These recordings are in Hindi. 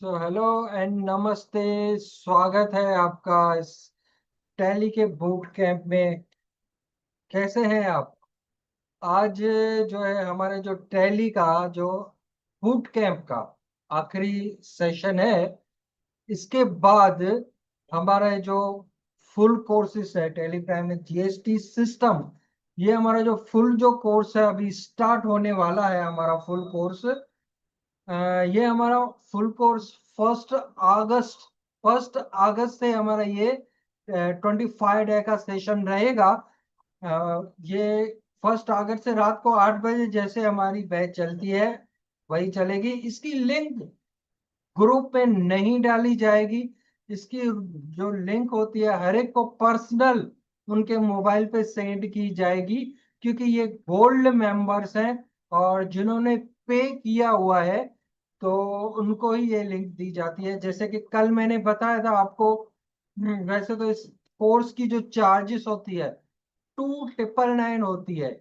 हेलो एंड नमस्ते। स्वागत है आपका इस टैली के बूट कैंप में। कैसे हैं आप? आज जो है हमारे जो टैली का जो बूट कैंप का आखिरी सेशन है। इसके बाद हमारा जो फुल कोर्सेस है टेलीग्राम में जीएसटी सिस्टम, ये हमारा जो फुल जो कोर्स है अभी स्टार्ट होने वाला है हमारा फुल कोर्स। ये हमारा फुल कोर्स फर्स्ट अगस्त फर्स्ट अगस्त से हमारा ये 25 डे का सेशन रहेगा। ये 1 अगस्त से रात को 8 बजे जैसे हमारी बैच चलती है वही चलेगी। इसकी लिंक ग्रुप में नहीं डाली जाएगी। इसकी जो लिंक होती है हर एक को पर्सनल उनके मोबाइल पे सेंड की जाएगी, क्योंकि ये गोल्ड मेंबर्स हैं और जिन्होंने पे किया हुआ है तो उनको ही ये लिंक दी जाती है। जैसे कि कल मैंने बताया था आपको। वैसे तो इस कोर्स की जो चार्जेस होती है 2999 होती है।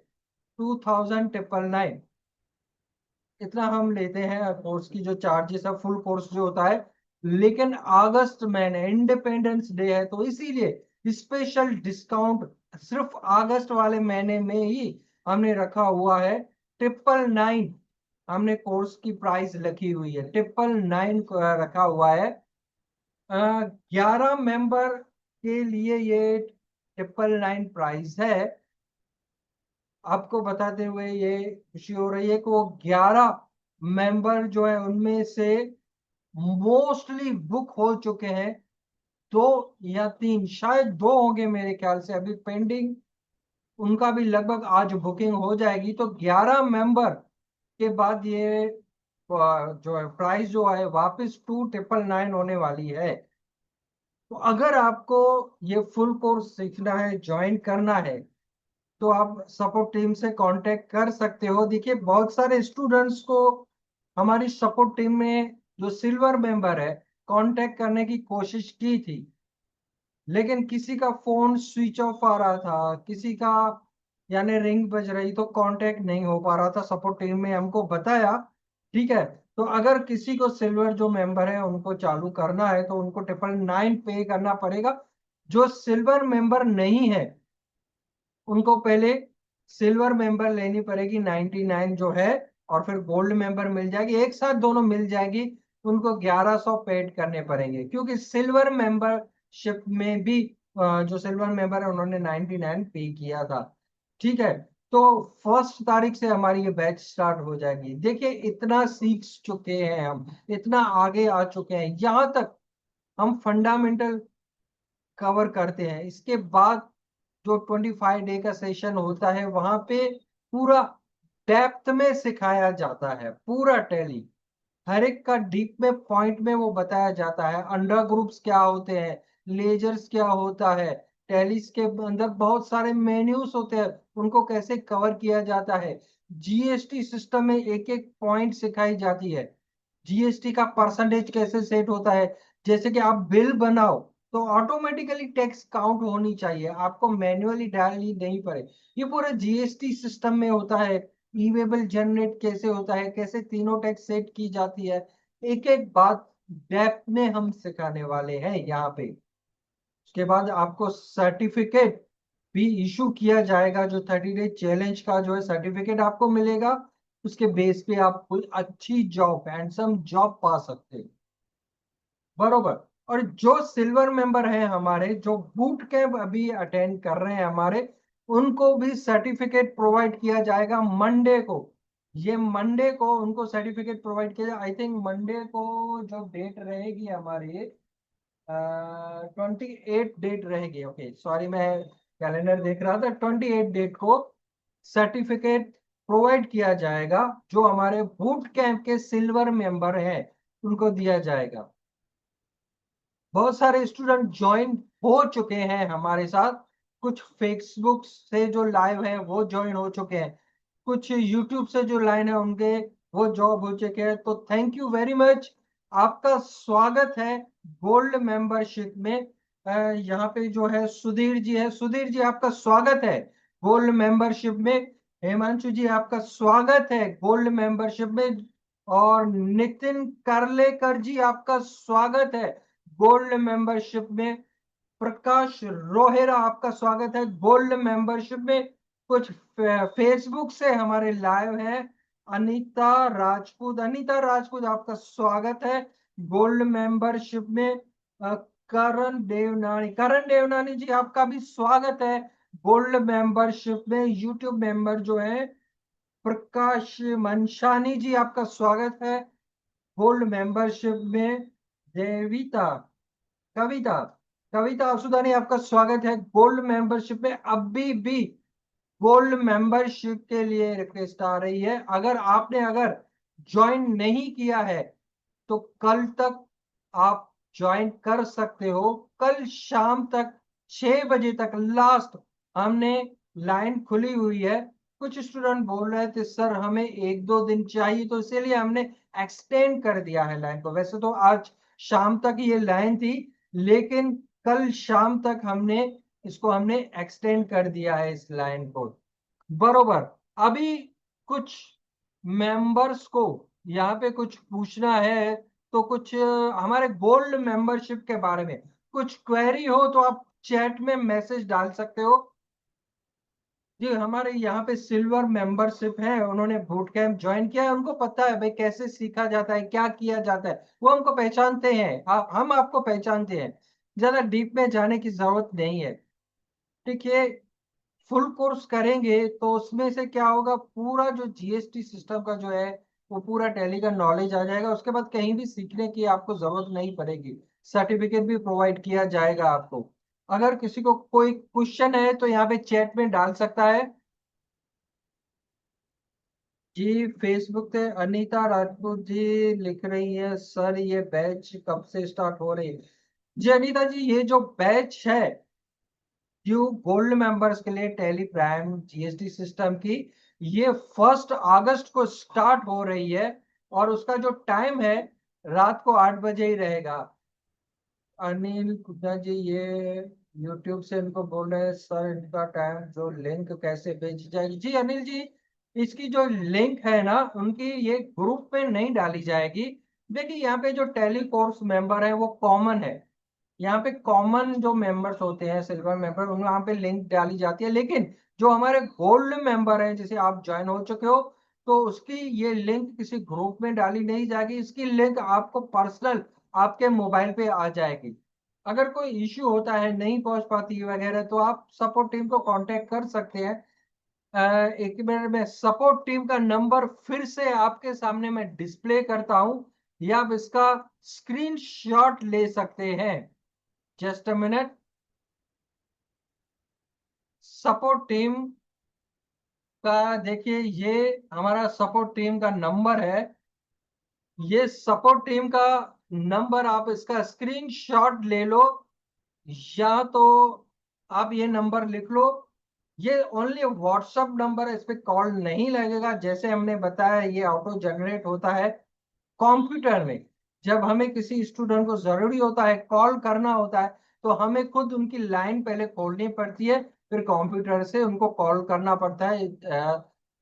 2999 इतना हम लेते हैं कोर्स की जो चार्जेस है, फुल कोर्स जो होता है। लेकिन अगस्त महीने इंडिपेंडेंस डे है तो इसीलिए स्पेशल डिस्काउंट सिर्फ अगस्त वाले महीने में ही हमने रखा हुआ है। 999 हमने कोर्स की प्राइस रखी हुई है, 999 रखा हुआ है। 11 मेंबर के लिए ये 999 प्राइस है। आपको बताते हुए ये खुशी हो रही है कि वो 11 मेंबर जो है उनमें से मोस्टली बुक हो चुके हैं। 2 या 3, शायद 2 होंगे मेरे ख्याल से अभी पेंडिंग। उनका भी लगभग आज बुकिंग हो जाएगी। तो 11 मेंबर के बाद ये जो है प्राइस जो है वापस 2999 होने वाली है। तो अगर आपको ये फुल कोर्स सीखना है, ज्वाइन करना है, तो आप सपोर्ट टीम से कांटेक्ट कर सकते हो। देखिए बहुत सारे स्टूडेंट्स को हमारी सपोर्ट टीम में जो सिल्वर मेंबर है कांटेक्ट करने की कोशिश की थी, लेकिन किसी का फोन स्विच ऑफ आ रहा था, किसी का यानी रिंग बज रही तो कांटेक्ट नहीं हो पा रहा था। सपोर्ट टीम में हमको बताया। ठीक है, तो अगर किसी को सिल्वर जो मेंबर है उनको चालू करना है तो उनको 999 पे करना पड़ेगा। जो सिल्वर मेंबर नहीं है उनको पहले सिल्वर मेंबर लेनी पड़ेगी 99 जो है, और फिर गोल्ड मेंबर मिल जाएगी, एक साथ दोनों मिल जाएगी। उनको 1100 पेड करने पड़ेंगे, क्योंकि सिल्वर मेंबरशिप में भी जो सिल्वर मेंबर है उन्होंने 99 पे किया था। ठीक है, तो 1 तारीख से हमारी ये बैच स्टार्ट हो जाएगी। देखिए इतना सीख चुके हैं हम, इतना आगे आ चुके हैं, यहाँ तक हम फंडामेंटल कवर करते हैं। इसके बाद जो 25 डे का सेशन होता है वहां पे पूरा डेप्थ में सिखाया जाता है, पूरा टैली हर एक का डीप में पॉइंट में वो बताया जाता है। अंडर ग्रुप्स क्या होते हैं, लेजर्स क्या होता है, टैलीस के अंदर बहुत सारे मेन्यूज होते हैं, उनको कैसे कवर किया जाता है। जीएसटी सिस्टम में एक एक पॉइंट सिखाई जाती है। जीएसटी का परसेंटेज कैसे सेट होता है। जैसे कि आप बिल बनाओ तो ऑटोमेटिकली टैक्स काउंट होनी चाहिए, आपको मैन्युअली डालनी नहीं पड़े। ये पूरा जीएसटी सिस्टम में होता है। ईवेबल जनरेट कैसे होता है, कैसे तीनों टैक्स सेट की जाती है, एक एक बात डेप्थ में हम सिखाने वाले हैं यहाँ पे। उसके बाद आपको सर्टिफिकेट भी इशू किया जाएगा, जो 30 डे चैलेंज का जो है सर्टिफिकेट आपको मिलेगा। उसके बेस पे आप कोई अच्छी जॉब, हैंडसम जॉब पा सकते हैं। बरोबर। और जो सिल्वर मेंबर हैं हमारे, जो बूट कैंप अभी अटेंड कर रहे हैं हमारे, उनको भी सर्टिफिकेट प्रोवाइड किया जाएगा मंडे को। ये मंडे को उनको सर्टिफिकेट प्रोवाइड किया जाए। आई थिंक मंडे को जो डेट रहेगी हमारी 28 डेट रहेगी। ओके सॉरी, मैं कैलेंडर देख रहा था। 28 डेट को सर्टिफिकेट प्रोवाइड किया जाएगा, जो हमारे बूट कैंप के सिल्वर मेंबर हैं उनको दिया जाएगा। बहुत सारे स्टूडेंट ज्वाइन हो चुके हैं हमारे साथ। कुछ फेसबुक से जो लाइव है वो ज्वाइन हो चुके हैं, कुछ यूट्यूब से जो लाइन है उनके वो जॉब हो चुके हैं। तो थैंक यू वेरी मच, आपका स्वागत है गोल्ड मेंबरशिप में। यहाँ पे जो है सुधीर जी है, सुधीर जी आपका स्वागत है गोल्ड मेंबरशिप में। हिमांशु जी आपका स्वागत है गोल्ड मेंबरशिप में। और नितिन करलेकर जी आपका स्वागत है गोल्ड मेंबरशिप में। प्रकाश रोहेरा आपका स्वागत है गोल्ड मेंबरशिप में। कुछ फेसबुक से हमारे लाइव है। अनीता राजपूत आपका स्वागत है गोल्ड मेंबरशिप में। करण देवनानी जी आपका भी स्वागत है गोल्ड मेंबरशिप में। यूट्यूब मेंबर जो है प्रकाश मनशानी जी आपका स्वागत है गोल्ड मेंबरशिप में। देविता कविता कविता असुदानी आपका स्वागत है गोल्ड मेंबरशिप में। अभी भी गोल्ड मेंबरशिप के लिए रिक्वेस्ट आ रही है, अगर ज्वाइन नहीं किया है तो कल तक आप ज्वाइन कर सकते हो। कल शाम तक 6 बजे तक लास्ट हमने लाइन खुली हुई है। कुछ स्टूडेंट बोल रहे थे सर हमें 1-2 दिन चाहिए, तो इसीलिए हमने एक्सटेंड कर दिया है लाइन को। वैसे तो आज शाम तक ये लाइन थी, लेकिन कल शाम तक हमने एक्सटेंड कर दिया है इस लाइन को। बरोबर। अभी कुछ मेंबर्स को यहाँ पे कुछ पूछना है, तो कुछ हमारे गोल्ड मेंबरशिप के बारे में कुछ क्वेरी हो तो आप चैट में मैसेज डाल सकते हो। जी हमारे यहाँ पे सिल्वर मेंबरशिप है, उन्होंने बूट कैंप ज्वाइन किया है, उनको पता है भाई कैसे सीखा जाता है, क्या किया जाता है, वो हमको पहचानते हैं, हम आपको पहचानते हैं। ज्यादा डीप में जाने की जरूरत नहीं है। ठीक है। फुल कोर्स करेंगे तो उसमें से क्या होगा, पूरा जो जीएसटी सिस्टम का जो है वो पूरा टैली का नॉलेज आ जाएगा। उसके बाद कहीं भी सीखने की आपको जरूरत नहीं पड़ेगी। सर्टिफिकेट भी प्रोवाइड किया जाएगा आपको। अगर किसी को कोई क्वेश्चन है तो यहाँ पे चैट में डाल सकता है। जी फेसबुक पे अनीता राजपूत जी लिख रही है सर ये बैच कब से स्टार्ट हो रही है। जी अनीता जी, ये जो बैच है जो गोल्ड मेंबर्स के लिए टेली प्राइम जीएसटी सिस्टम की, ये 1 अगस्त को स्टार्ट हो रही है। और उसका जो टाइम है रात को 8 बजे ही रहेगा। अनिल कुड्डा जी ये यूट्यूब से इनको बोल रहे हैं सर इनका टाइम जो लिंक कैसे भेजी जाएगी। जी अनिल जी, इसकी जो लिंक है ना उनकी ये ग्रुप में नहीं डाली जाएगी। देखिए यहाँ पे जो टेली कोर्स मेंबर है वो कॉमन है। यहाँ पे कॉमन जो मेंबर्स होते हैं सिल्वर मेंबर उन वहां पे लिंक डाली जाती है, लेकिन जो हमारे गोल्ड मेंबर हैं जैसे आप ज्वाइन हो चुके हो तो उसकी ये लिंक किसी ग्रुप में डाली नहीं जाएगी। इसकी लिंक आपको पर्सनल आपके मोबाइल पे आ जाएगी। अगर कोई इश्यू होता है नहीं पहुंच पाती वगैरह तो आप सपोर्ट टीम को कांटेक्ट कर सकते हैं। एक मिनट में सपोर्ट टीम का नंबर फिर से आपके सामने मैं डिस्प्ले करता हूं, या आप इसका स्क्रीनशॉट ले सकते हैं। Just a minute. Support team का देखिए ये हमारा सपोर्ट टीम का नंबर है। ये सपोर्ट टीम का नंबर आप इसका स्क्रीनशॉट ले लो, या तो आप ये नंबर लिख लो। ये ओनली व्हाट्सएप नंबर है, इस पे कॉल नहीं लगेगा। जैसे हमने बताया ये ऑटो जनरेट होता है कंप्यूटर में। जब हमें किसी स्टूडेंट को जरूरी होता है कॉल करना होता है तो हमें खुद उनकी लाइन पहले खोलनी पड़ती है, फिर कंप्यूटर से उनको कॉल करना पड़ता है।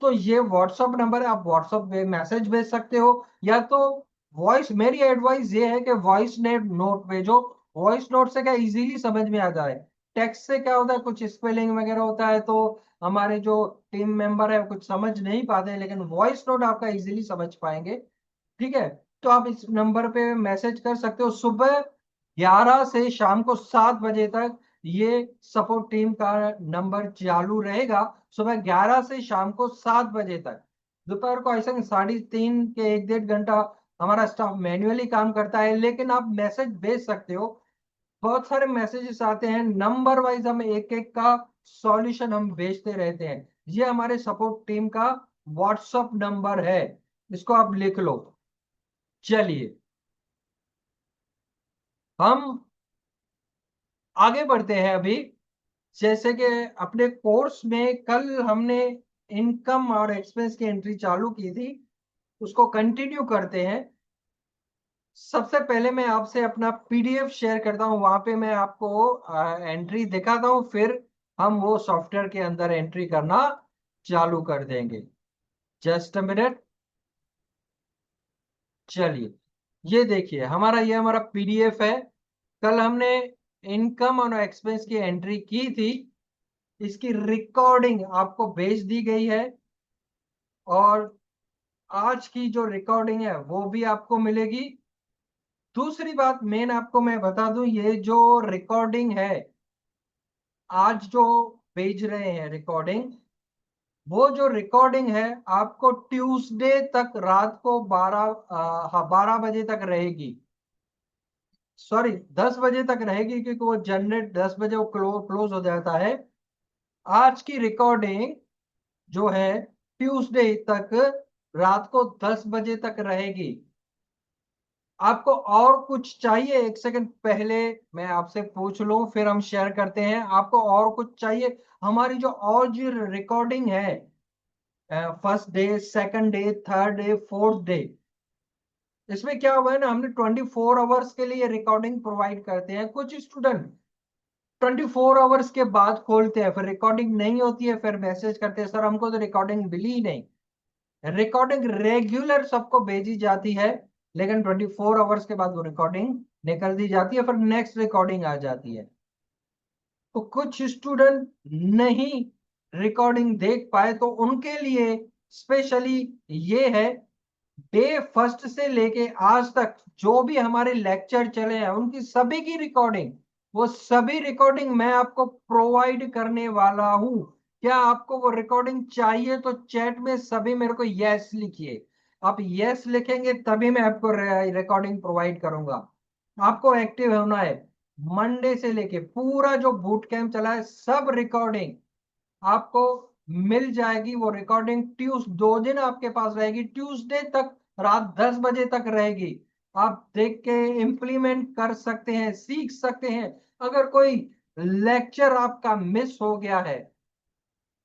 तो ये व्हाट्सएप नंबर है, आप व्हाट्सएप पे मैसेज भेज सकते हो, या तो वॉइस, मेरी एडवाइस ये है कि वॉइस नोट भेजो। वॉइस नोट से क्या इजीली समझ में आ जाए। टेक्स्ट से क्या होता है कुछ स्पेलिंग वगैरह होता है तो हमारे जो टीम मेंबर है कुछ समझ नहीं पाते, लेकिन वॉइस नोट आपका इजीली समझ पाएंगे। ठीक है। तो आप इस नंबर पे मैसेज कर सकते हो। सुबह 11 से शाम को 7 बजे तक ये सपोर्ट टीम का नंबर चालू रहेगा। सुबह 11 से शाम को 7 बजे तक। दोपहर को ऐसा 3:30 के 1-1.5 घंटा हमारा स्टाफ मैन्युअली काम करता है, लेकिन आप मैसेज भेज सकते हो। बहुत सारे मैसेजेस आते हैं, नंबर वाइज हम एक एक का सॉल्यूशन हम भेजते रहते हैं। ये हमारे सपोर्ट टीम का व्हाट्सएप नंबर है, इसको आप लिख लो। चलिए हम आगे बढ़ते हैं अभी। जैसे कि अपने कोर्स में कल हमने इनकम और एक्सपेंस की एंट्री चालू की थी, उसको कंटिन्यू करते हैं। सबसे पहले मैं आपसे अपना पीडीएफ शेयर करता हूं, वहां पे मैं आपको एंट्री दिखाता हूं, फिर हम वो सॉफ्टवेयर के अंदर एंट्री करना चालू कर देंगे। Just a minute. चलिए, ये देखिए ये हमारा पीडीएफ है। कल हमने इनकम और एक्सपेंस की एंट्री की थी, इसकी रिकॉर्डिंग आपको भेज दी गई है, और आज की जो रिकॉर्डिंग है वो भी आपको मिलेगी। दूसरी बात मेन आपको मैं बता दूं, ये जो रिकॉर्डिंग है आज जो भेज रहे हैं रिकॉर्डिंग, वो जो रिकॉर्डिंग है आपको ट्यूसडे तक रात को 12 बजे तक रहेगी। सॉरी, 10 बजे तक रहेगी, क्योंकि वो जनरेट 10 बजे वो क्लोज हो जाता है। आज की रिकॉर्डिंग जो है ट्यूसडे तक रात को 10 बजे तक रहेगी। आपको और कुछ चाहिए? एक सेकंड पहले मैं आपसे पूछ लूं, फिर हम शेयर करते हैं। आपको और कुछ चाहिए? हमारी जो और जो रिकॉर्डिंग है, first day, second day, third day, fourth day, इसमें क्या हुआ है ना, हमने 24 आवर्स के लिए रिकॉर्डिंग प्रोवाइड करते हैं। कुछ स्टूडेंट 24 आवर्स के बाद खोलते हैं, फिर रिकॉर्डिंग नहीं होती है, फिर मैसेज करते हैं सर हमको तो रिकॉर्डिंग मिली ही नहीं। रिकॉर्डिंग रेगुलर सबको भेजी जाती है, लेकिन 24 आवर्स के बाद वो रिकॉर्डिंग निकल दी जाती है, फिर नेक्स्ट रिकॉर्डिंग आ जाती है। तो कुछ स्टूडेंट नहीं रिकॉर्डिंग देख पाए, तो उनके लिए स्पेशली ये है, डे फर्स्ट से लेके आज तक जो भी हमारे लेक्चर चले हैं उनकी सभी की रिकॉर्डिंग, वो सभी रिकॉर्डिंग मैं आपको प्रोवाइड करने वाला हूं। क्या आपको वो रिकॉर्डिंग चाहिए? तो चैट में सभी मेरे को यस लिखिए। आप यस लिखेंगे तभी मैं आपको रिकॉर्डिंग प्रोवाइड करूंगा। आपको एक्टिव होना है। मंडे से लेके पूरा जो बूट कैंप चला है, सब रिकॉर्डिंग आपको मिल जाएगी। वो रिकॉर्डिंग ट्यूस 2 दिन आपके पास रहेगी, ट्यूसडे तक रात 10 बजे तक रहेगी। आप देख के इम्प्लीमेंट कर सकते हैं, सीख सकते हैं। अगर कोई लेक्चर आपका मिस हो गया है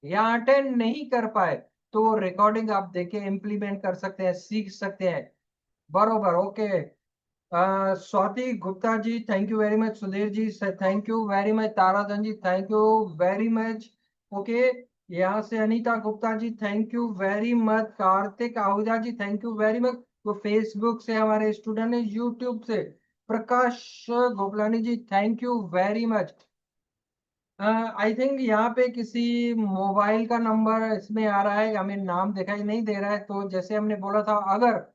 या अटेंड नहीं कर पाए, तो वो रिकॉर्डिंग आप देखे इम्प्लीमेंट कर सकते हैं, सीख सकते हैं। बरोबर, okay. Swati Gupta ji thank you very much, Sudhir ji thank you very much, Taradhan ji thank you very much, okay. यहाँ से Anita Gupta ji thank you very much, Kartik Ahuja ji thank you very much. तो फेसबुक से हमारे स्टूडेंट है, यूट्यूब से Prakash Gopalani ji thank you very much. I think यहाँ पे किसी मोबाइल का नंबर इसमें आ रहा है, हमें नाम दिखाई नहीं दे रहा है। तो जैसे हमने बोला था, अगर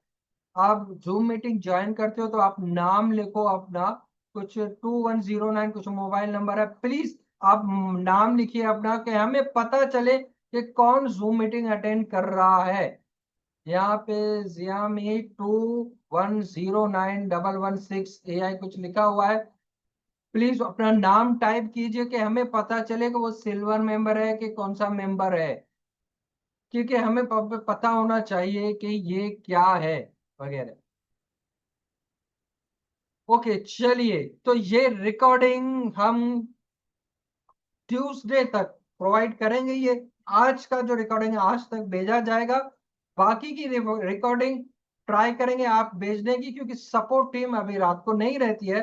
आप जूम मीटिंग ज्वाइन करते हो तो आप नाम लिखो अपना, कुछ 2109 कुछ मोबाइल नंबर है, प्लीज आप नाम लिखिए अपना, कि हमें पता चले कि कौन जूम मीटिंग अटेंड कर रहा है। यहाँ पे जियामी 21091116 AI कुछ लिखा हुआ है। प्लीज अपना नाम टाइप कीजिए कि हमें पता चले कि वो सिल्वर मेंबर है कि कौन सा मेंबर है, क्योंकि हमें पता होना चाहिए कि ये क्या है वगैरह। ओके चलिए, तो ये रिकॉर्डिंग हम ट्यूसडे तक प्रोवाइड करेंगे। ये आज का जो रिकॉर्डिंग है आज तक भेजा जाएगा। बाकी की रिकॉर्डिंग ट्राई करेंगे आप भेजने की, क्योंकि सपोर्ट टीम अभी रात को नहीं रहती है।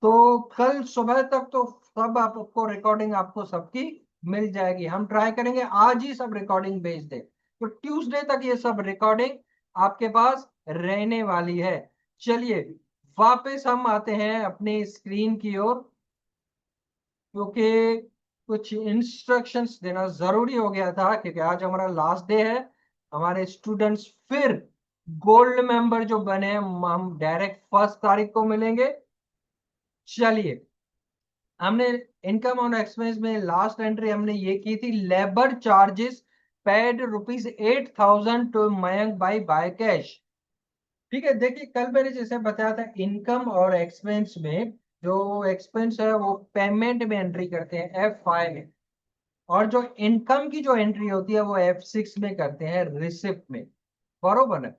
तो कल सुबह तक तो सब आपको रिकॉर्डिंग आपको सबकी मिल जाएगी। हम ट्राई करेंगे आज ही सब रिकॉर्डिंग भेज दे, तो ट्यूसडे तक ये सब रिकॉर्डिंग आपके पास रहने वाली है। चलिए, वापस हम आते हैं अपनी स्क्रीन की ओर, क्योंकि कुछ इंस्ट्रक्शंस देना जरूरी हो गया था, क्योंकि आज हमारा लास्ट डे है। हमारे स्टूडेंट्स फिर गोल्ड मेंबर जो बने हैं, हम डायरेक्ट 1 तारीख को मिलेंगे। चलिए, हमने इनकम और एक्सपेंस में लास्ट एंट्री हमने ये की थी, labour charges paid ₹8,000 to Mayank by cash. ठीक है, देखिए कल मैंने जैसे बताया था, इनकम और एक्सपेंस में जो एक्सपेंस है वो पेमेंट में एंट्री करते हैं F5 में, और जो इनकम की जो एंट्री होती है वो F6 में करते हैं, रिसिप्ट में। बरोबर है।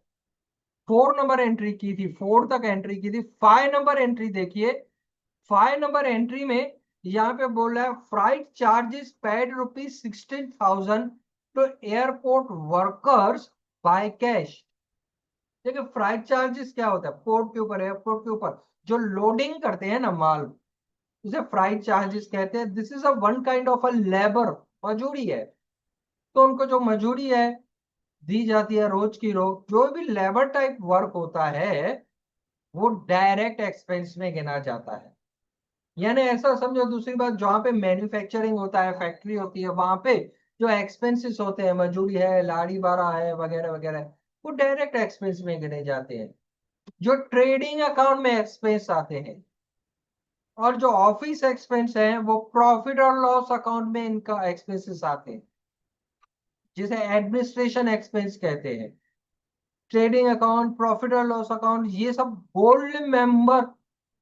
4 नंबर एंट्री की थी, 4 तक एंट्री की थी। 5 नंबर एंट्री देखिए, 5 नंबर एंट्री में यहाँ पे बोल रहा है freight charges paid ₹16,000 to airport workers by cash. देखिए फ्राइट चार्जेस क्या होता है, पोर्ट के ऊपर, एयरपोर्ट के ऊपर जो लोडिंग करते हैं ना माल, उसे फ्राइट चार्जेस कहते हैं। This is a one kind of a labour, मजूरी है। तो उनको जो मजूरी है दी जाती है रोज की रोज, जो भी लेबर टाइप वर्क होता है वो डायरेक्ट एक्सपेंस में गिना जाता है। यानी ऐसा समझो, दूसरी बात, जहाँ पे मैन्युफैक्चरिंग होता है, फैक्ट्री होती है, वहां पे जो एक्सपेंसेस होते हैं, मजदूरी है, लाड़ी बारा है, वगैरह वगैरह, वो डायरेक्ट एक्सपेंस में गिने जाते हैं। जो ट्रेडिंग अकाउंट में एक्सपेंस आते हैं और जो ऑफिस एक्सपेंस है वो प्रॉफिट और लॉस अकाउंट में इनका एक्सपेंसेस आते हैं, जिसे एडमिनिस्ट्रेशन एक्सपेंस कहते हैं। ट्रेडिंग अकाउंट, प्रॉफिट और लॉस अकाउंट, ये सब गोल्ड मेंबर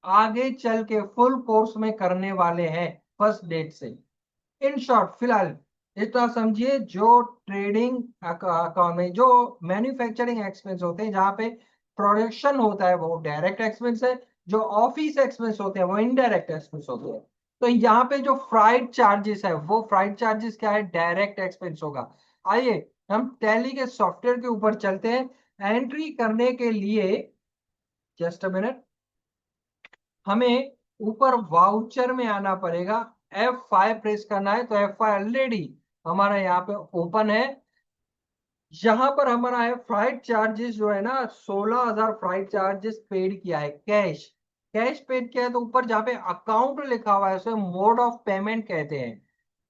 आगे चल के फुल कोर्स में करने वाले हैं फर्स्ट डेट से। इन शॉर्ट फिलहाल इतना समझिए, जो ट्रेडिंग अकाउंट में जो मैन्युफैक्चरिंग एक्सपेंस होते हैं, जहां पे प्रोडक्शन होता है, वो डायरेक्ट एक्सपेंस है। जो ऑफिस एक्सपेंस होते हैं वो इनडायरेक्ट एक्सपेंस होते हैं। तो यहाँ पे जो फ्राइट चार्जेस है, वो फ्राइट चार्जेस क्या है, डायरेक्ट एक्सपेंस होगा। आइए हम टैली के सॉफ्टवेयर के ऊपर चलते हैं। एंट्री करने के लिए जस्ट अ मिनट, हमें ऊपर वाउचर में आना पड़ेगा। F5 प्रेस करना है, तो F5 ऑलरेडी हमारा यहाँ पे ओपन है। यहां पर हमारा है फ्लाइट चार्जेस, जो है ना 16,000 फ्लाइट चार्जेस पेड किया है, कैश। कैश पेड किया है, तो ऊपर जहाँ पे अकाउंट लिखा हुआ है उसे मोड ऑफ पेमेंट कहते हैं।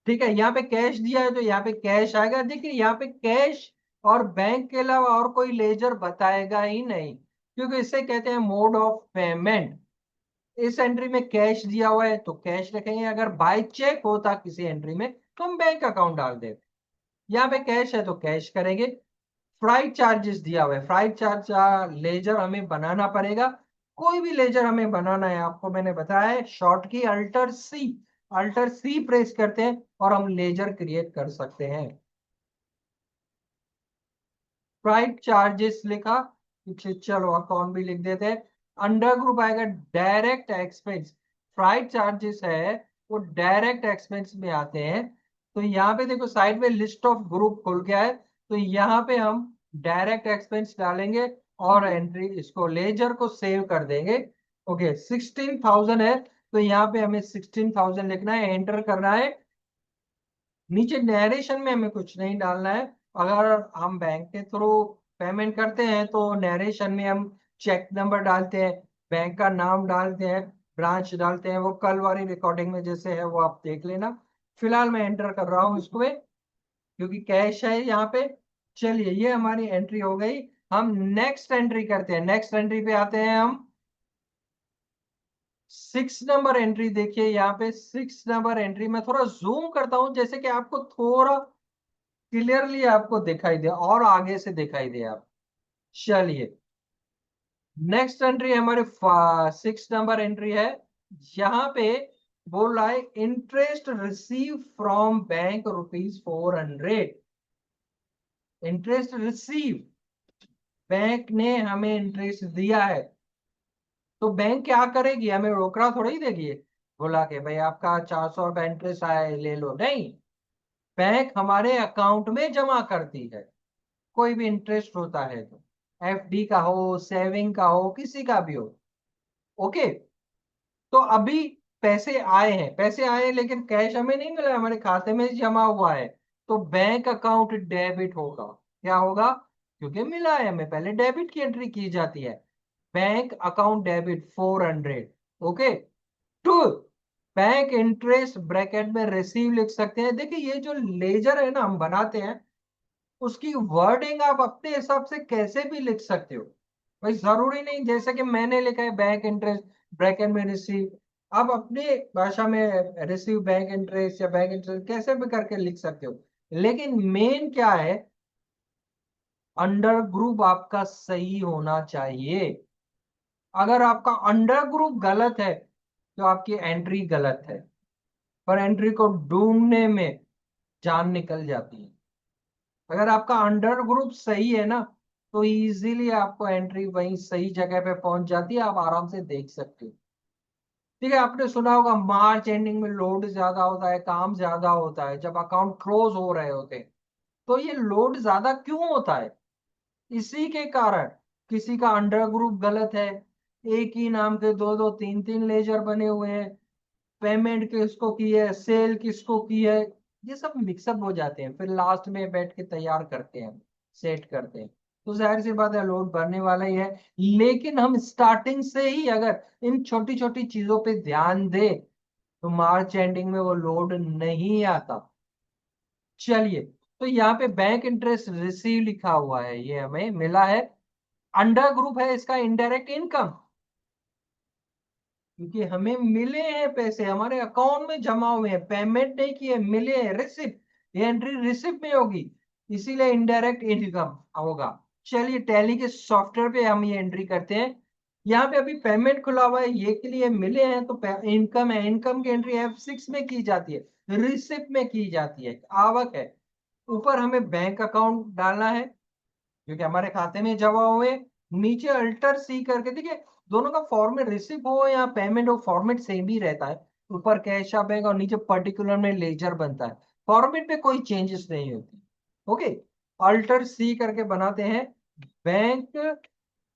ठीक है, यहाँ पे कैश दिया है तो यहाँ पे कैश आएगा। देखिए यहाँ पे कैश और बैंक के अलावा और कोई लेजर बताएगा ही नहीं, क्योंकि इसे कहते हैं मोड ऑफ पेमेंट। इस एंट्री में कैश दिया हुआ है तो कैश रखेंगे, अगर बाय चेक होता किसी एंट्री में तो हम बैंक अकाउंट डाल देते। यहाँ पे कैश है तो कैश करेंगे। फ्लाइट चार्जेस दिया हुआ है, फ्लाइट चार्ज लेजर हमें बनाना पड़ेगा। कोई भी लेजर हमें बनाना है, आपको मैंने बताया है, शॉर्ट की अल्टर सी, अल्टर सी प्रेस करते हैं और हम लेजर क्रिएट कर सकते हैं। फ्लाइट चार्जेस लिखा, पीछे चलो अकाउंट भी लिख देते हैं। अंडर ग्रुप आएगा डायरेक्ट एक्सपेंस। फ्लाइट चार्जेस है वो डायरेक्ट एक्सपेंस में आते हैं। तो यहाँ पे देखो साइड में लिस्ट ऑफ ग्रुप खुल गया है, तो यहाँ पे हम डायरेक्ट एक्सपेंस डालेंगे और एंट्री, इसको लेजर को सेव कर देंगे। ओके, 16,000 है, तो यहाँ पे हमें 16,000 लिखना है, एंटर करना है। नीचे नरेशन में हमें कुछ नहीं डालना है। अगर हम बैंक के थ्रू पेमेंट करते हैं तो नरेशन में हम चेक नंबर डालते हैं, बैंक का नाम डालते हैं, ब्रांच डालते हैं, वो कल वाली रिकॉर्डिंग में जैसे है वो आप देख लेना। फिलहाल मैं एंटर कर रहा हूँ इसको में, क्योंकि कैश है यहाँ पे। चलिए ये हमारी एंट्री हो गई। हम नेक्स्ट एंट्री करते हैं, नेक्स्ट एंट्री पे आते हैं हम। 6 नंबर एंट्री देखिए, यहाँ पे 6 नंबर एंट्री में थोड़ा जूम करता हूं, जैसे कि आपको थोड़ा क्लियरली आपको दिखाई दे और आगे से दिखाई दे आप। चलिए नेक्स्ट एंट्री हमारे 6 नंबर एंट्री है। यहाँ पे बोल रहा है interest receive from bank ₹400। Interest receive, bank ने हमें इंटरेस्ट दिया है, तो बैंक क्या करेगी, हमें रोकड़ा थोड़ा ही देगी बोला कि भाई आपका 400 रुपया इंटरेस्ट आया है, ले लो। नहीं, बैंक हमारे अकाउंट में जमा करती है। कोई भी इंटरेस्ट होता है तो, एफडी का हो, सेविंग का हो, किसी का भी हो। ओके, तो अभी पैसे आए हैं, पैसे आए हैं, लेकिन कैश हमें नहीं मिला, हमारे खाते में जमा हुआ है, तो बैंक अकाउंट डेबिट होगा। क्या होगा, क्योंकि मिला है हमें, पहले डेबिट की एंट्री की जाती है। Bank account debit 400। Okay, to bank interest bracket में रिसीव लिख सकते हैं। देखिए ये जो लेजर है ना हम बनाते हैं, उसकी वर्डिंग आप अपने हिसाब से कैसे भी लिख सकते हो। भाई जरूरी नहीं, जैसे कि मैंने लिखा है बैंक इंटरेस्ट ब्रैकेट में रिसीव, आप अपने भाषा में रिसीव बैंक इंटरेस्ट या बैंक इंटरेस्ट कैसे भी करके लिख सकते हो। लेकिन मेन क्या है, अंडर ग्रुप आपका सही होना चाहिए। अगर आपका अंडर ग्रुप गलत है तो आपकी एंट्री गलत है, पर एंट्री को ढूंढने में जान निकल जाती है। अगर आपका अंडर ग्रुप सही है ना, तो इजीली आपको एंट्री वहीं सही जगह पे पहुंच जाती है, आप आराम से देख सकते हो। ठीक है, आपने सुना होगा मार्च एंडिंग में लोड ज्यादा होता है, काम ज्यादा होता है, जब अकाउंट क्लोज हो रहे होते हैं। तो ये लोड ज्यादा क्यों होता है, इसी के कारण, किसी का अंडर ग्रुप गलत है, एक ही नाम के दो दो तीन तीन लेजर बने हुए हैं, पेमेंट किसको की है, सेल किसको की है, ये सब मिक्सअप हो जाते हैं, फिर लास्ट में बैठ के तैयार करते हैं। सेट करते हैं, तो जाहिर सी बात है लोड बढ़ने वाला ही है। लेकिन हम स्टार्टिंग से ही अगर इन छोटी छोटी चीजों पे ध्यान दें तो मार्च एंडिंग में वो लोड नहीं आता। चलिए, तो यहाँ पे बैंक इंटरेस्ट रिसीव लिखा हुआ है, ये हमें मिला है। अंडर ग्रुप है इसका इनडायरेक्ट इनकम, क्योंकि हमें मिले हैं पैसे, हमारे अकाउंट में जमा हुए हैं, पेमेंट नहीं किए, मिले हैं, रिसिप्ट, ये एंट्री रिसिप्ट में होगी, इसीलिए इनडायरेक्ट इनकम होगा। चलिए टैली के सॉफ्टवेयर पे हम ये एंट्री करते हैं। यहाँ पे अभी पेमेंट खुला हुआ है, ये के लिए मिले हैं तो इनकम है, इनकम की एंट्री F6 में की जाती है, रिसिप्ट में की जाती है, आवक है। ऊपर हमें बैंक अकाउंट डालना है क्योंकि हमारे खाते में जमा हुए। नीचे अल्टर सी करके देखिए, दोनों का फॉर्मेट, रिसिप्ट हो या पेमेंट हो, फॉर्मेट सेम ही रहता है। ऊपर कैश आ बैंक और नीचे पर्टिकुलर में लेजर बनता है, फॉर्मेट में कोई चेंजेस नहीं होती। ओके, अल्टर सी करके बनाते हैं। बैंक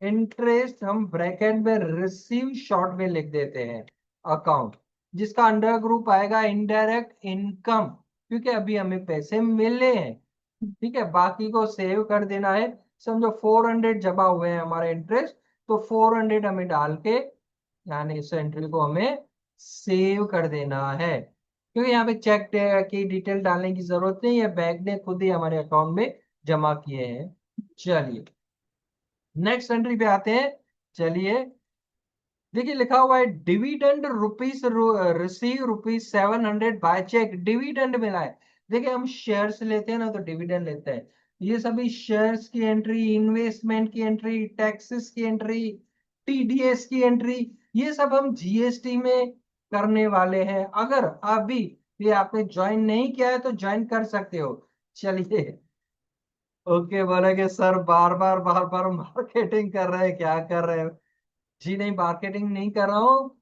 इंटरेस्ट हम ब्रैकेट में रिसीव शॉर्ट में लिख देते हैं अकाउंट, जिसका अंडर ग्रुप आएगा इनडायरेक्ट इनकम, क्योंकि अभी हमें पैसे मिले हैं। ठीक है, बाकी को सेव कर देना है। समझो 400 जमा हुए हैं हमारे इंटरेस्ट, तो 400 हमें डाल के, यानी इस एंट्री को हमें सेव कर देना है, क्योंकि यहाँ पे चेक की डिटेल डालने की जरूरत नहीं है, बैंक ने खुद ही हमारे अकाउंट में जमा किए हैं। चलिए नेक्स्ट एंट्री पे आते हैं। चलिए देखिए लिखा हुआ है dividend rupees receive ₹700 by cheque, dividend मिला है। देखिए हम शेयर्स लेते हैं ना तो डिविडेंड लेते हैं, ये सभी शेयर्स की एंट्री, इन्वेस्टमेंट की एंट्री, टैक्सेस की एंट्री, टीडीएस की एंट्री, ये सब हम जीएसटी में करने वाले हैं। अगर अभी ये आपने ज्वाइन नहीं किया है तो ज्वाइन कर सकते हो। चलिए, ओके बोले कि सर बार बार मार्केटिंग कर रहे हैं, क्या कर रहे हैं? जी नहीं, मार्केटिंग नहीं कर रहा हूँ।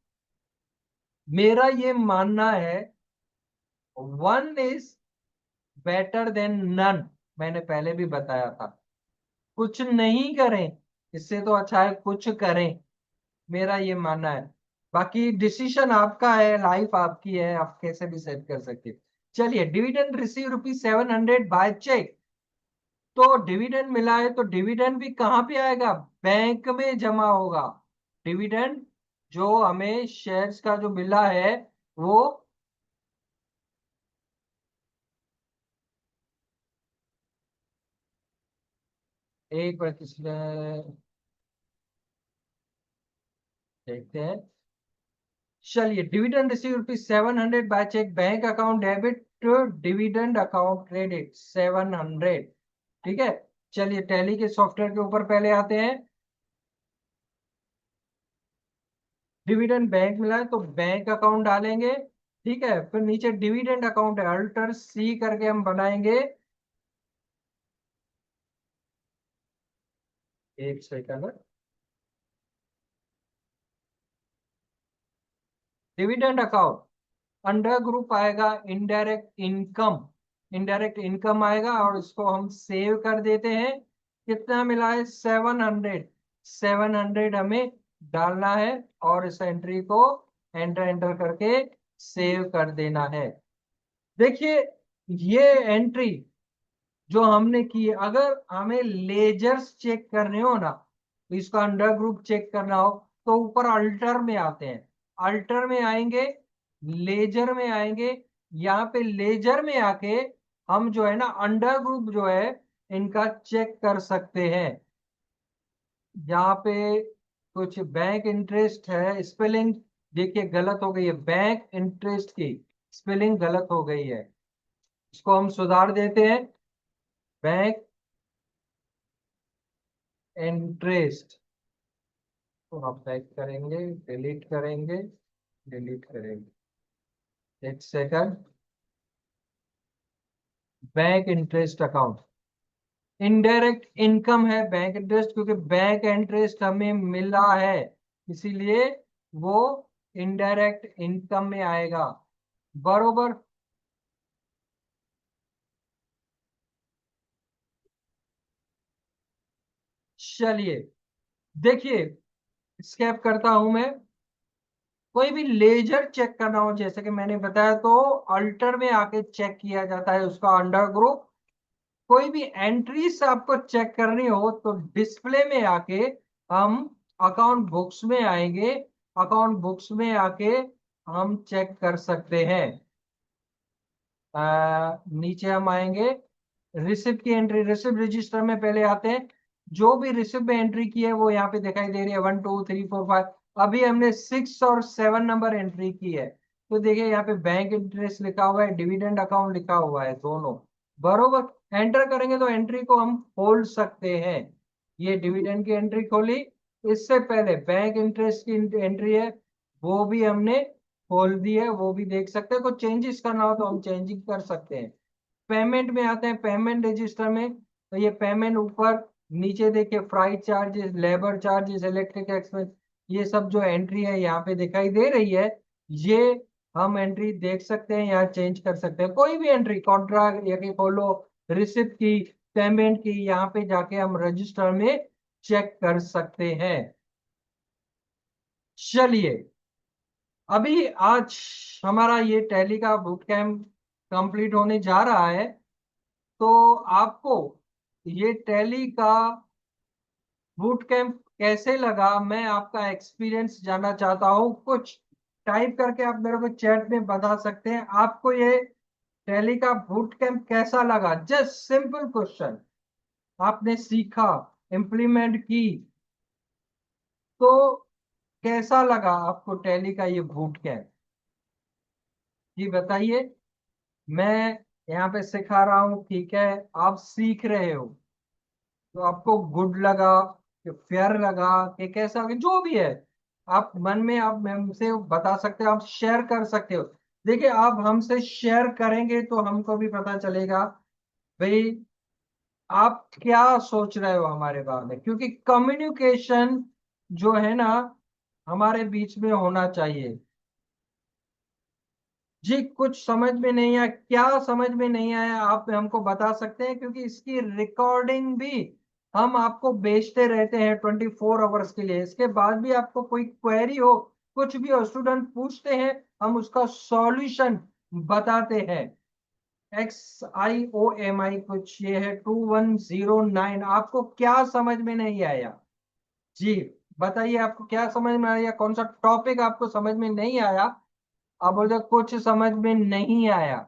मेरा ये मानना है one is better than none, मैंने पहले भी बताया था। कुछ नहीं करें इससे तो अच्छा है कुछ करें, मेरा ये मानना है। बाकी डिसीजन आपका है, लाइफ आपकी है, आप कैसे भी सेट कर सकते हैं। चलिए, डिविडेंड रिसीव ₹700 बाय चेक, तो डिविडेंड मिला है तो डिविडेंड भी कहाँ पे आएगा? बैंक में जमा होगा। डिविडेंड जो हमें शेयर्स का जो मिला है वो, एक प्रतिशत देखते हैं। चलिए, dividend receive ₹700 by cheque, bank account debit to dividend account credit 700। ठीक है, चलिए टैली के सॉफ्टवेयर के ऊपर पहले आते हैं। डिविडेंड बैंक मिला है तो बैंक अकाउंट डालेंगे। ठीक है, फिर नीचे डिविडेंड अकाउंट है, अल्टर सी करके हम बनाएंगे। एक second, dividend account under group आएगा इनडायरेक्ट इनकम, इनडायरेक्ट इनकम आएगा और इसको हम सेव कर देते हैं। कितना मिला है? 700, 700 हमें डालना है और इस एंट्री को एंटर एंटर करके सेव कर देना है। देखिए ये एंट्री जो हमने की है, अगर हमें लेजर्स चेक करने हो ना, तो इसका अंडर ग्रुप चेक करना हो तो ऊपर अल्टर में आते हैं, अल्टर में आएंगे, लेजर में आएंगे। यहाँ पे लेजर में आके हम जो है ना अंडर ग्रुप जो है इनका चेक कर सकते हैं। यहाँ पे कुछ बैंक इंटरेस्ट है, स्पेलिंग देखिए गलत हो गई है, बैंक इंटरेस्ट की स्पेलिंग गलत हो गई है, इसको हम सुधार देते हैं। बैंक इंटरेस्ट तो हम बैक करेंगे, डिलीट करेंगे, डिलीट करेंगे, एक second. Bank interest account, indirect income है बैंक इंटरेस्ट, क्योंकि बैंक इंटरेस्ट हमें मिला है इसीलिए वो इनडायरेक्ट इनकम में आएगा। बरोबर। चलिए देखिए, स्केप करता हूं मैं। कोई भी लेजर चेक करना हो जैसे कि मैंने बताया तो अल्टर में आके चेक किया जाता है उसका अंडर ग्रुप। कोई भी एंट्रीज आपको चेक करनी हो तो डिस्प्ले में आके हम अकाउंट बुक्स में आएंगे। अकाउंट बुक्स में आके हम चेक कर सकते हैं। नीचे हम आएंगे, रिसिप्ट की एंट्री, रिसिप्ट रजिस्टर में पहले आते हैं। जो भी रिसिप्ट में एंट्री की है वो यहाँ पे दिखाई दे रही है, 1 2 3 4 5। अभी हमने 6 और 7 नंबर एंट्री की है। तो देखिए यहाँ पे बैंक इंटरेस्ट लिखा हुआ है, डिविडेंड अकाउंट लिखा हुआ है, दोनों बरोबर। एंटर करेंगे तो एंट्री को हम खोल सकते हैं। ये डिविडेंड की एंट्री खोली। इससे पहले बैंक इंटरेस्ट की एंट्री है, वो भी हमने खोल दी है, वो भी देख सकते हैं। कुछ चेंजेस करना हो तो हम चेंजिंग कर सकते हैं। पेमेंट में आते हैं, पेमेंट रजिस्टर में। तो ये पेमेंट ऊपर, नीचे देखिए freight charges, labour charges, electric expense, ये सब जो एंट्री है यहाँ पे दिखाई दे रही है, ये हम एंट्री देख सकते हैं, यहाँ चेंज कर सकते हैं। कोई भी एंट्री, कॉन्ट्रैक्ट या कि खोलो, रिसिप्ट की, पेमेंट की, यहाँ पे जाके हम रजिस्टर में चेक कर सकते हैं। चलिए, अभी आज हमारा ये टैली का बूट कैंप कंप्लीट होने जा रहा है। तो आपको ये टैली का बूट कैंप कैसे लगा, मैं आपका एक्सपीरियंस जानना चाहता हूँ। कुछ टाइप करके आप मेरे को चैट में बता सकते हैं। आपको ये टैली का बूट कैंप कैसा लगा? Just simple question. आपने सीखा, इम्प्लीमेंट की, तो कैसा लगा आपको टैली का ये बूट कैंप? जी बताइए। मैं यहाँ पे सिखा रहा हूँ, ठीक है, आप सीख रहे हो, तो आपको गुड लगा कि फेयर लगा कि कैसा लगा, जो भी है आप मन में आप हमसे बता सकते हो, आप शेयर कर सकते हो। देखिए, आप हमसे शेयर करेंगे तो हमको भी पता चलेगा भाई आप क्या सोच रहे हो हमारे बारे में, क्योंकि कम्युनिकेशन जो है ना हमारे बीच में होना चाहिए। जी, कुछ समझ में नहीं आया, क्या समझ में नहीं आया आप हमको बता सकते हैं, क्योंकि इसकी रिकॉर्डिंग भी हम आपको भेजते रहते हैं 24 आवर्स के लिए। इसके बाद भी आपको कोई क्वेरी हो, कुछ भी हो, स्टूडेंट पूछते हैं, हम उसका सॉल्यूशन बताते हैं। XIOMI कुछ ये है 2109। आपको क्या समझ में नहीं आया? जी बताइए, आपको क्या समझ में आया, कौन सा टॉपिक आपको समझ में नहीं आया? आप बोलते कुछ समझ में नहीं आया।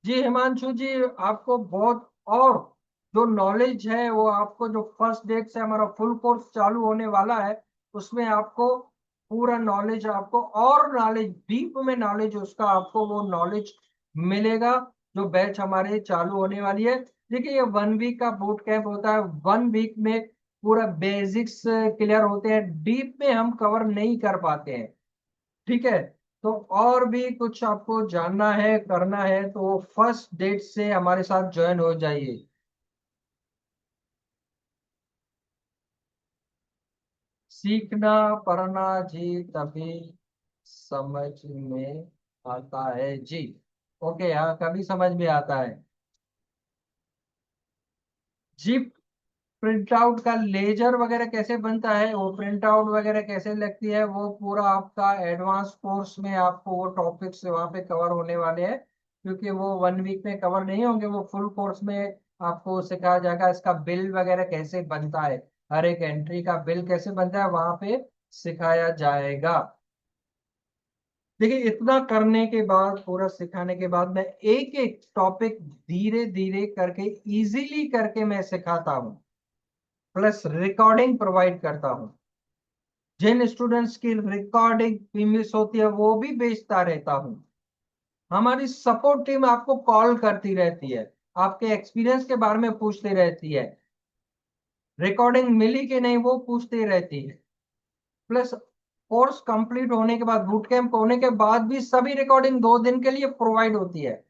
जी हिमांशु जी, आपको बहुत और जो नॉलेज है वो आपको, जो फर्स्ट डेट से हमारा फुल कोर्स चालू होने वाला है, उसमें आपको पूरा नॉलेज, आपको और नॉलेज, डीप में नॉलेज, उसका आपको वो नॉलेज मिलेगा। जो बैच हमारे चालू होने वाली है, देखिए ये 1 वीक का बूट कैंप होता है। 1 वीक में पूरा बेसिक्स क्लियर होते हैं, डीप में हम कवर नहीं कर पाते हैं, ठीक है। तो और भी कुछ आपको जानना है, करना है, तो फर्स्ट डेट से हमारे साथ ज्वाइन हो जाइए। सीखना पढ़ना जी तभी समझ में आता है जी। ओके, हाँ, कभी समझ में आता है जी। प्रिंट आउट का लेजर वगैरह कैसे बनता है, वो प्रिंट आउट वगैरह कैसे लगती है, वो पूरा आपका एडवांस कोर्स में आपको वो टॉपिक्स वहाँ पे कवर होने वाले हैं, क्योंकि वो 1 वीक में कवर नहीं होंगे, वो फुल कोर्स में आपको सिखाया जाएगा। इसका बिल वगैरह कैसे बनता है, हर एक एंट्री का बिल कैसे बनता है, वहां पे सिखाया जाएगा। देखिए, इतना करने के बाद, पूरा सिखाने के बाद, मैं एक एक टॉपिक धीरे धीरे करके, इजीली करके मैं सिखाता हूँ, प्लस रिकॉर्डिंग प्रोवाइड करता हूँ। जिन स्टूडेंट्स की रिकॉर्डिंग मिस होती है वो भी बेचता रहता हूँ। हमारी सपोर्ट टीम आपको कॉल करती रहती है, आपके एक्सपीरियंस के बारे में पूछती रहती है, रिकॉर्डिंग मिली कि नहीं वो पूछती रहती है। प्लस कोर्स कंप्लीट होने के बाद, बूट कैंप होने के बाद भी सभी रिकॉर्डिंग 2 दिन के लिए प्रोवाइड होती है।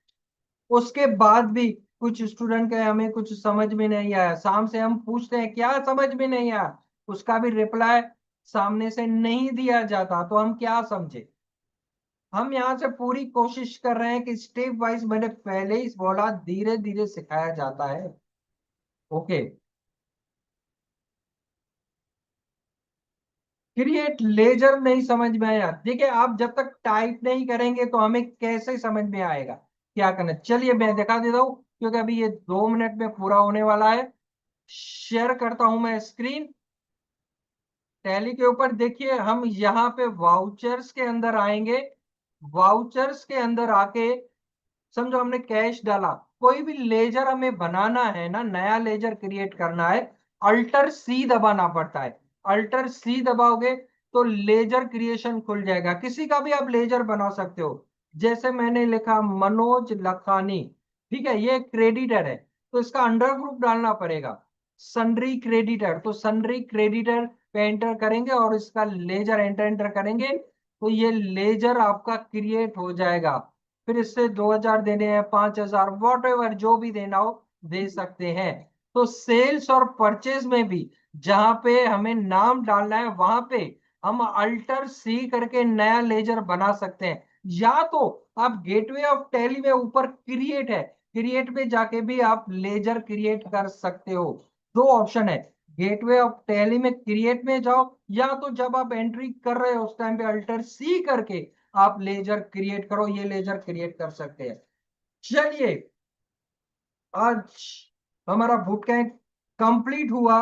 उसके बाद भी कुछ स्टूडेंट के हमें कुछ समझ में नहीं आया, शाम से हम पूछते हैं क्या समझ में नहीं आया, उसका भी रिप्लाई सामने से नहीं दिया जाता, तो हम क्या समझे। हम यहाँ से पूरी कोशिश कर रहे हैं कि स्टेप वाइज, मैंने पहले ही बोला, धीरे धीरे सिखाया जाता है। ओके। क्रिएट लेजर नहीं समझ में आया? देखिए, आप जब तक टाइप नहीं करेंगे तो हमें कैसे समझ में आएगा। क्या करना है। चलिए मैं दिखा देता हूँ, क्योंकि अभी ये 2 मिनट में पूरा होने वाला है। शेयर करता हूं मैं स्क्रीन टैली के ऊपर। देखिए हम यहाँ पे वाउचर्स के अंदर आएंगे। वाउचर्स के अंदर आके समझो हमने कैश डाला, कोई भी लेजर हमें बनाना है ना, नया लेजर क्रिएट करना है, अल्टर सी दबाना पड़ता है। अल्टर सी दबाओगे तो लेजर क्रिएशन खुल जाएगा। किसी का भी आप लेजर बना सकते हो। जैसे मैंने लिखा मनोज लखानी, ठीक है, ये क्रेडिटर है, तो इसका अंडर ग्रुप डालना पड़ेगा सन्ड्री क्रेडिटर। तो सन्ड्री क्रेडिटर पे एंटर करेंगे और इसका लेजर एंटर एंटर करेंगे तो ये लेजर आपका क्रिएट हो जाएगा। फिर इससे 2,000 देने हैं, 5,000, वॉट एवर जो भी देना हो दे सकते हैं। तो सेल्स और परचेज में भी जहां पे हमें नाम डालना है वहां पे हम अल्टर सी करके नया लेजर बना सकते हैं। या तो आप गेटवे ऑफ टैली में ऊपर क्रिएट है, क्रिएट पे जाके भी आप लेजर क्रिएट कर सकते हो। दो ऑप्शन है, गेटवे ऑफ टैली में क्रिएट में जाओ, या तो जब आप एंट्री कर रहे हो उस टाइम पे अल्टर सी करके आप लेजर क्रिएट करो, ये लेजर क्रिएट कर सकते हैं। चलिए आज हमारा बूट कैंप कंप्लीट हुआ।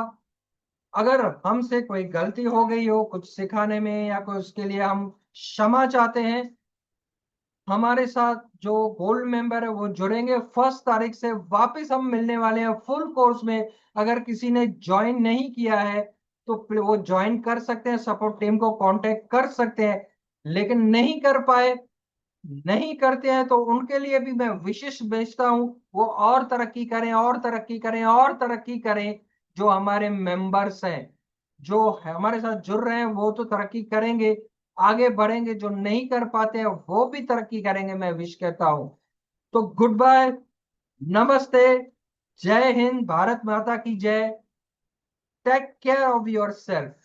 अगर हमसे कोई गलती हो गई हो कुछ सिखाने में या कोई, उसके लिए हम क्षमा चाहते हैं। हमारे साथ जो गोल्ड मेंबर है वो जुड़ेंगे 1 तारीख से, वापस हम मिलने वाले हैं फुल कोर्स में। अगर किसी ने ज्वाइन नहीं किया है तो फिर वो ज्वाइन कर सकते हैं, सपोर्ट टीम को कांटेक्ट कर सकते हैं। लेकिन नहीं कर पाए, नहीं करते हैं, तो उनके लिए भी मैं विशेष भेजता हूं, वो और तरक्की करें और तरक्की करें और तरक्की करें। जो हमारे मेंबर्स हैं, जो हमारे साथ जुड़ रहे हैं, वो तो तरक्की करेंगे, आगे बढ़ेंगे। जो नहीं कर पाते हैं वो भी तरक्की करेंगे, मैं विश कहता हूं। तो गुड बाय, नमस्ते, जय हिंद, भारत माता की जय। Take care of your self.